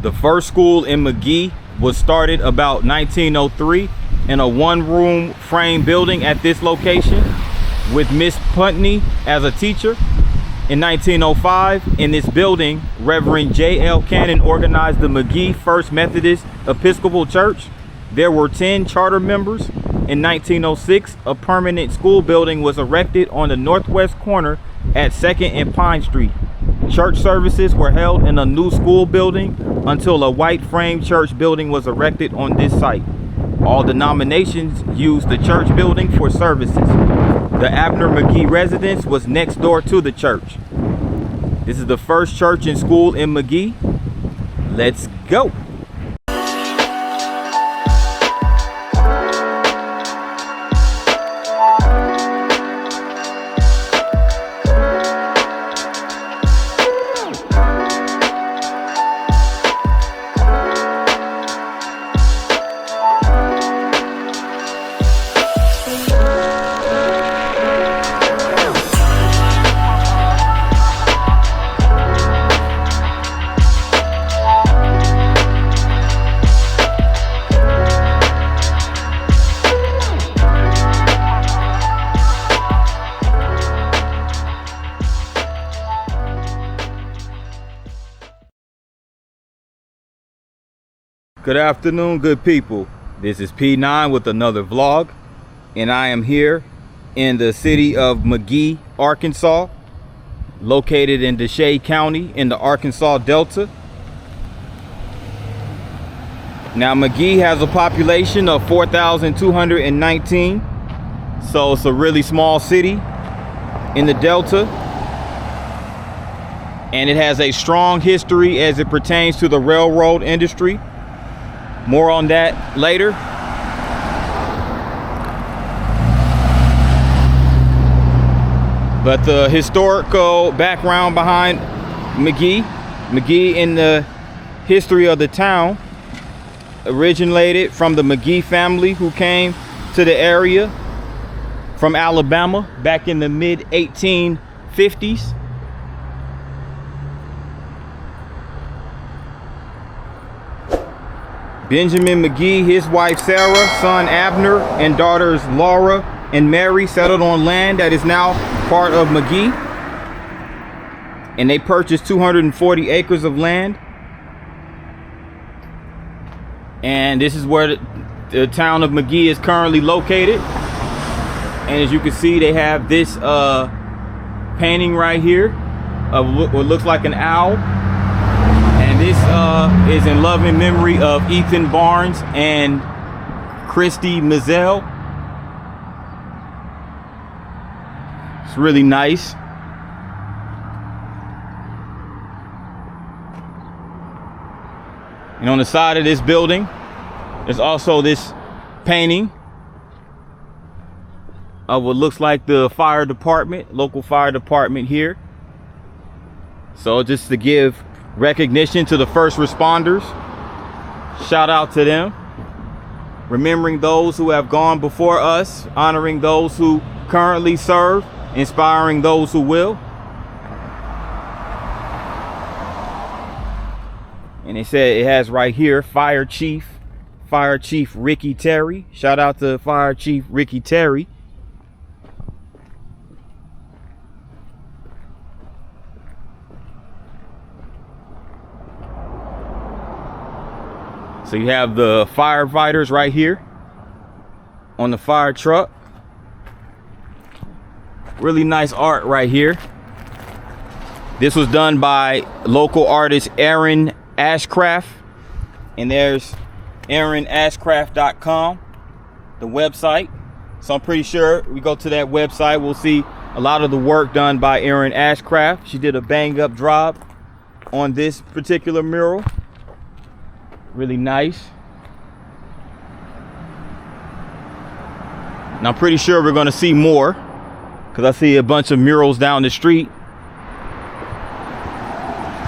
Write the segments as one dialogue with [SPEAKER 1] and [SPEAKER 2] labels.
[SPEAKER 1] The first school in McGehee was started about 1903 in a one-room frame building at this location with Miss Putney as a teacher. In 1905, in this building, Reverend J.L. Cannon organized the McGehee First Methodist Episcopal Church. There were 10 charter members. In 1906, a permanent school building was erected on the northwest corner at 2nd and Pine Street. Church services were held in a new school building until a white frame church building was erected on this site. All denominations used the church building for services. The Abner McGehee residence was next door to the church. This is the first church and school in McGehee. Let's go. Good afternoon, good people. This is P9 with another vlog, and I am here in the city of McGehee, Arkansas, located in DeShay County in the Arkansas Delta. Now, McGehee has a population of 4,219, so it's a really small city in the Delta, and it has a strong history as it pertains to the railroad industry. More on that later. But the historical background behind McGehee in the history of the town originated from the McGehee family who came to the area from Alabama back in the mid 1850s. Benjamin McGehee, his wife Sarah, son Abner, and daughters Laura and Mary settled on land that is now part of McGehee. And they purchased 240 acres of land. And this is where the town of McGehee is currently located. And as you can see, they have this painting right here of what looks like an owl. And this is in loving memory of Ethan Barnes and Christy Mizell. It's really nice. And on the side of this building, there's also this painting of what looks like the fire department, local fire department here. So just to give recognition to the first responders, shout out to them, remembering those who have gone before us, honoring those who currently serve, inspiring those who will. And they said it has right here Fire Chief Ricky Terry. Shout out to Fire Chief Ricky Terry. So you have the firefighters right here on the fire truck. Really nice art right here. This was done by local artist Aaron Ashcraft. And there's aaronashcraft.com, the website. So I'm pretty sure we go to that website, we'll see a lot of the work done by Aaron Ashcraft. She did a bang up job on this particular mural. Really nice. And I'm pretty sure we're going to see more because I see a bunch of murals down the street.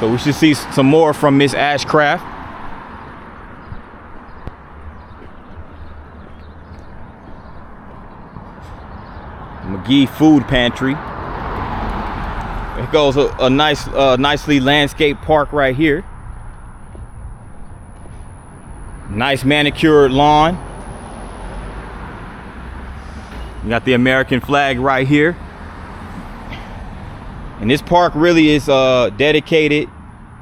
[SPEAKER 1] So we should see some more from Miss Ashcraft. McGehee Food Pantry. It goes a nice, nicely landscaped park right here. Nice manicured lawn. You got the American flag right here. And this park really is dedicated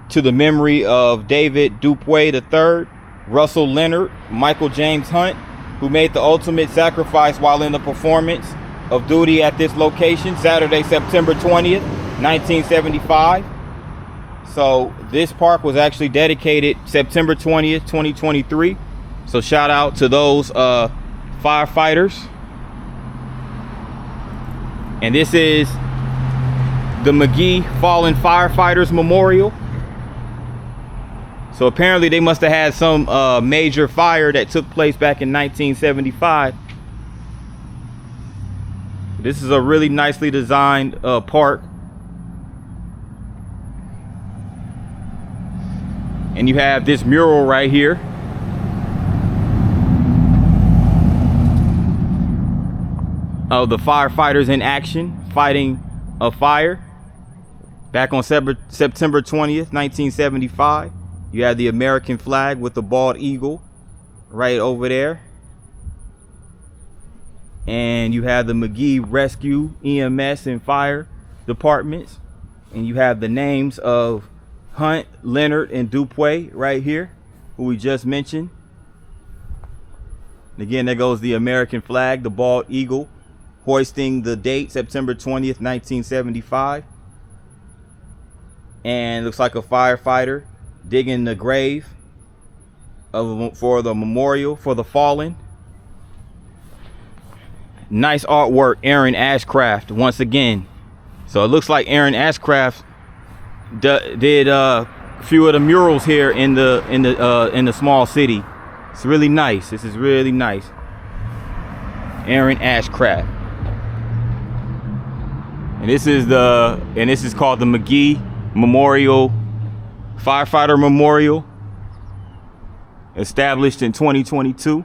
[SPEAKER 1] to the memory of David Dupuy III, Russell Leonard, Michael James Hunt, who made the ultimate sacrifice while in the performance of duty at this location, Saturday, September 20th, 1975. So this park was actually dedicated September 20th, 2023. So shout out to those firefighters. And this is the McGehee Fallen Firefighters Memorial. So apparently they must have had some major fire that took place back in 1975. This is a really nicely designed park. And you have this mural right here. Of the firefighters in action fighting a fire back on September 20th, 1975. You have the American flag with the bald eagle right over there. And you have the McGehee Rescue, EMS, and Fire departments. And you have the names of Hunt, Leonard, and Dupuy right here, who we just mentioned. And again, there goes the American flag, the bald eagle, hoisting the date September 20th, 1975. And looks like a firefighter digging the grave for the memorial for the fallen. Nice artwork, Aaron Ashcraft, once again. So it looks like Aaron Ashcraft did a few of the murals here in the small city. It's really nice. This is really nice. Aaron Ashcraft. And this is called the McGehee Memorial, Firefighter Memorial, established in 2022,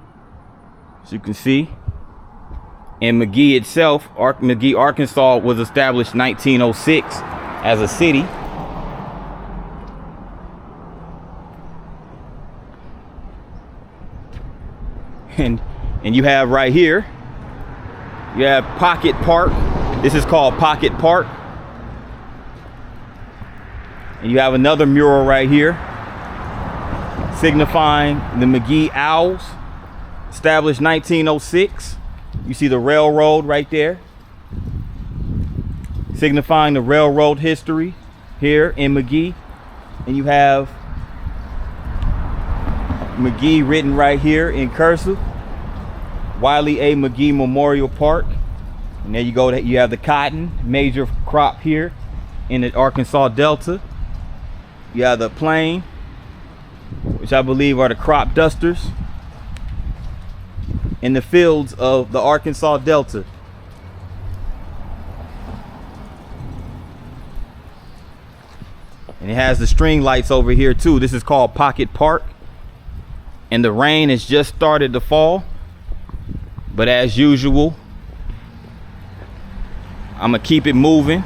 [SPEAKER 1] as you can see. And McGehee itself, McGehee, Arkansas, was established 1906 as a city. And you have right here, you have Pocket Park. This is called Pocket Park. And you have another mural right here signifying the McGehee Owls, established 1906. You see the railroad right there, signifying the railroad history here in McGehee. And you have McGehee written right here in cursive, Wiley A. McGehee Memorial Park. And there you go, you have the cotton, major crop here in the Arkansas Delta. You have the plain, which I believe are the crop dusters in the fields of the Arkansas Delta. And it has the string lights over here too. This is called Pocket Park. And the rain has just started to fall. But as usual, I'm gonna keep it moving.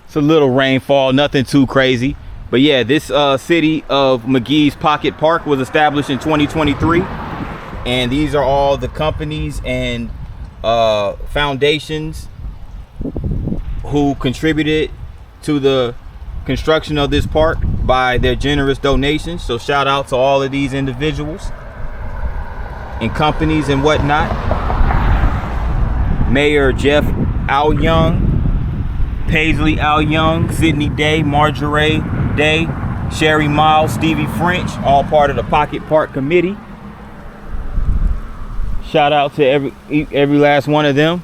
[SPEAKER 1] It's a little rainfall, nothing too crazy. But yeah, this city of McGehee's Pocket Park was established in 2023. And these are all the companies and foundations who contributed to the construction of this park by their generous donations. So shout out to all of these individuals and companies and whatnot. Mayor Jeff Al Young, Paisley Al Young, Sydney Day, Marjorie Day, Sherry Miles, Stevie French, all part of the Pocket Park Committee. Shout out to every last one of them.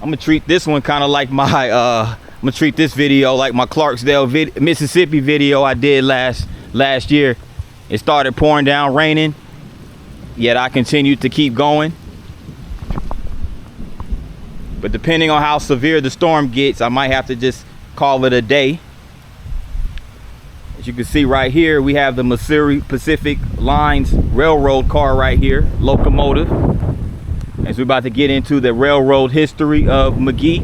[SPEAKER 1] I'm gonna treat this one kind of like my I'm gonna treat this video like my Clarksdale Mississippi video I did last year. It started pouring down, raining, yet I continued to keep going. But depending on how severe the storm gets, I might have to just call it a day. As you can see right here, we have the Missouri Pacific Lines railroad car right here, locomotive. As we're about to get into the railroad history of McGehee.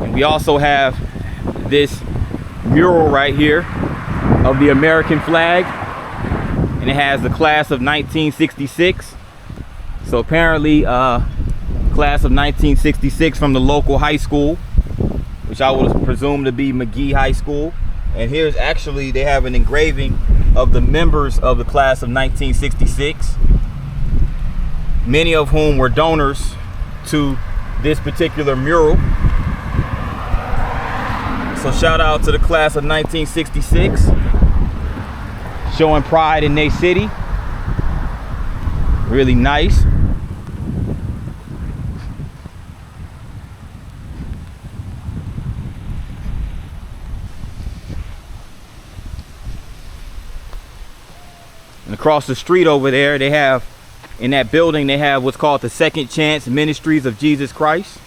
[SPEAKER 1] And we also have this mural right here of the American flag. And it has the class of 1966. So apparently, class of 1966 from the local high school, which I would presume to be McGehee High School. And here's actually, they have an engraving of the members of the class of 1966, many of whom were donors to this particular mural. So shout out to the class of 1966, showing pride in their city. Really nice. And across the street over there, they have, in that building, they have what's called the Second Chance Ministries of Jesus Christ.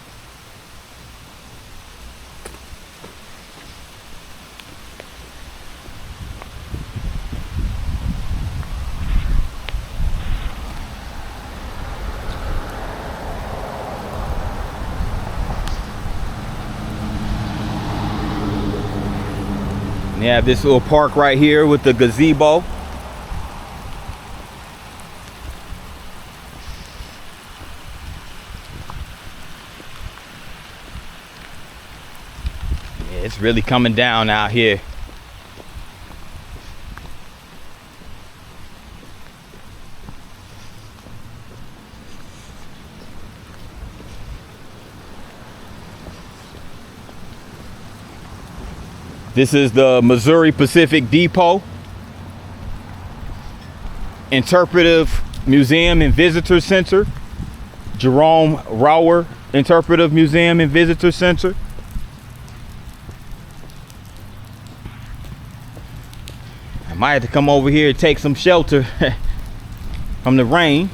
[SPEAKER 1] And they have this little park right here with the gazebo. It's really coming down out here. This is the Missouri Pacific Depot, Interpretive Museum and Visitor Center, Jerome Rower Interpretive Museum and Visitor Center. I might have to come over here and take some shelter from the rain.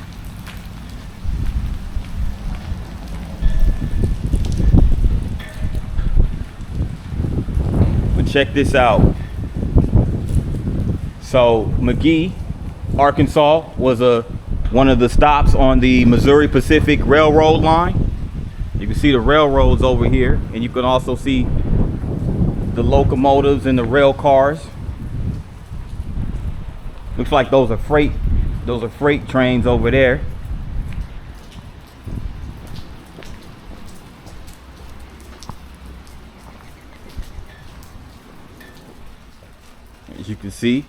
[SPEAKER 1] But check this out. So McGehee, Arkansas was one of the stops on the Missouri Pacific Railroad line. You can see the railroads over here, and you can also see the locomotives and the rail cars. Looks like those are freight trains over there. As you can see.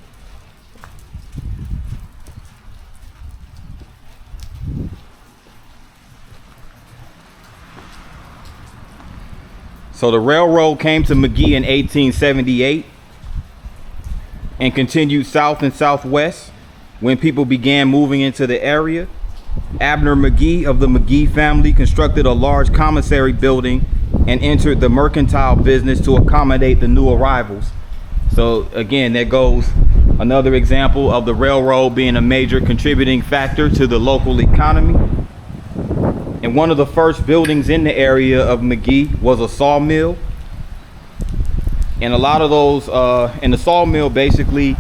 [SPEAKER 1] So the railroad came to McGehee in 1878. And continued south and southwest when people began moving into the area. Abner McGehee of the McGehee family constructed a large commissary building and entered the mercantile business to accommodate the new arrivals. So again, there goes another example of the railroad being a major contributing factor to the local economy. And one of the first buildings in the area of McGehee was a sawmill. And a lot of those, and the sawmill basically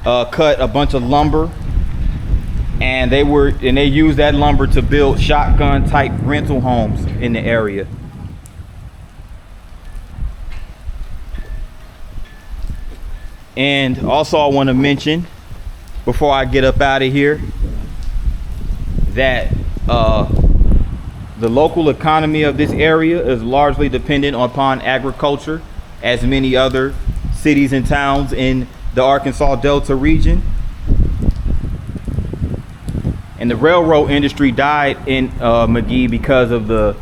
[SPEAKER 1] cut a bunch of lumber, and they used that lumber to build shotgun type rental homes in the area. And also I want to mention, before I get up out of here, that the local economy of this area is largely dependent upon agriculture, as many other cities and towns in the Arkansas Delta region. And the railroad industry died in McGehee because of the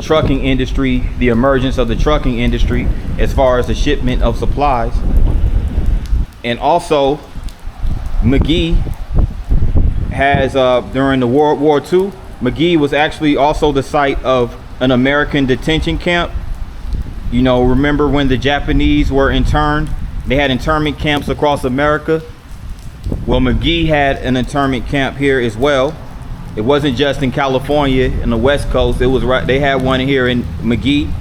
[SPEAKER 1] trucking industry, the emergence of the trucking industry as far as the shipment of supplies. And also McGehee has, during the World War II, McGehee was actually also the site of an American detention camp. You know, remember when the Japanese were interned? They had internment camps across America. Well, McGehee had an internment camp here as well. It wasn't just in California in the West Coast. It was right. They had one here in McGehee.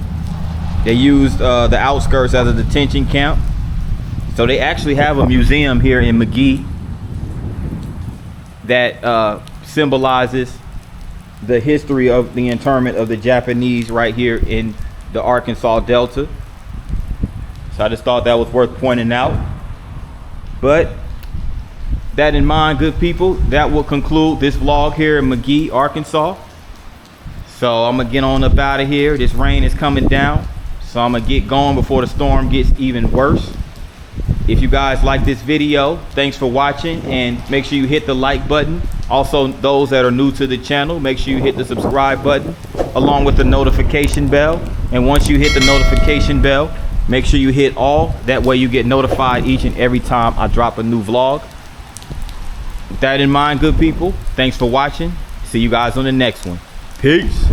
[SPEAKER 1] They used the outskirts as a detention camp. So they actually have a museum here in McGehee that symbolizes the history of the internment of the Japanese right here in the Arkansas Delta. So I just thought that was worth pointing out. But that in mind, good people, that will conclude this vlog here in McGehee, Arkansas. So I'm gonna get on up out of here. This rain is coming down, so I'm gonna get going before the storm gets even worse. If you guys like this video, thanks for watching, and make sure you hit the like button. Also, those that are new to the channel, make sure you hit the subscribe button along with the notification bell. And once you hit the notification bell, make sure you hit all. That way you get notified each and every time I drop a new vlog. With that in mind, good people, thanks for watching. See you guys on the next one. Peace.